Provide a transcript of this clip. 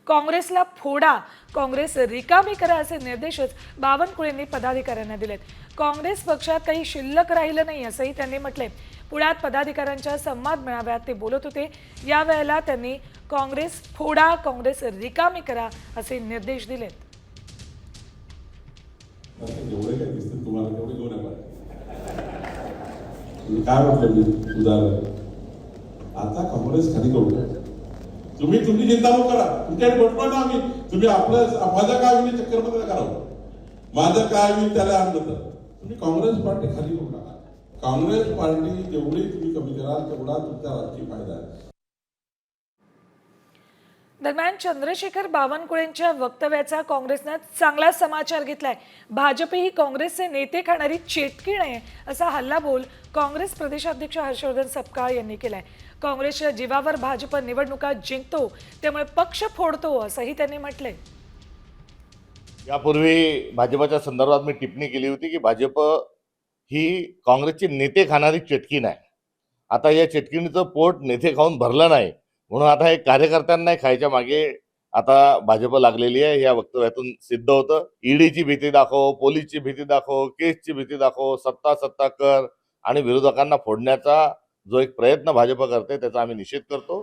काँग्रेसला फोडा, काँग्रेस रिकामी करा असे निर्देशच बावनकुळेंनी पदाधिकाऱ्यांना दिलेत. काँग्रेस पक्षात काही शिल्लक राहिलं नाही असंही त्यांनी म्हटलंय. पुण्यात पदाधिकाऱ्यांच्या संवाद मेळाव्यात ते बोलत होते. यावेळेला त्यांनी काँग्रेस फोडा, काँग्रेस रिकामी करा असे निर्देश दिलेत. जेवढे काही दिसतील तुम्हाला तेवढे घेऊन नका. काय म्हटलं मी उदाहरण, आता काँग्रेस खाली करू. तुम्ही तुमची चिंता नको करा, तुमच्याकडे बटवा ना आम्ही. तुम्ही आपलं माझं काय होईल चक्करमध्ये करावं, माझं काय होईल त्याला आणलं तर तुम्ही काँग्रेस पार्टी खाली करू नका. काँग्रेस पार्टी जेवढी तुम्ही कमी कराल तेवढा तुमचा राजकीय फायदा आहे. दरम्यान चंद्रशेखर बावनकुळेंच्या वक्तव्याचा काँग्रेसनं चांगला समाचार घेतलाय. भाजप ही काँग्रेसचे नेते खाणारी चेटकीण आहे असा हल्लाबोल काँग्रेस प्रदेशाध्यक्ष हर्षवर्धन सपकाळ यांनी केलाय. काँग्रेसच्या जीवावर भाजप निवडणुका जिंकतो, त्यामुळे पक्ष फोडतो असंही त्यांनी म्हटलंय. यापूर्वी भाजपच्या संदर्भात मी टिप्पणी केली होती की भाजप ही काँग्रेसची नेते खाणारी चेटकीण आहे. आता या चेटकीणीचं पोट नेते खाऊन भरलं नाही, म्हणून आता हे कार्यकर्त्यांना खायच्या मागे आता भाजप लागलेली आहे. या वक्तव्यातून सिद्ध होतं. ईडीची भीती दाखव, पोलीसची भीती दाखव, केसची भीती दाखव, सत्ता कर आणि विरोधकांना फोडण्याचा जो एक प्रयत्न भाजप करते त्याचा आम्ही निषेध करतो.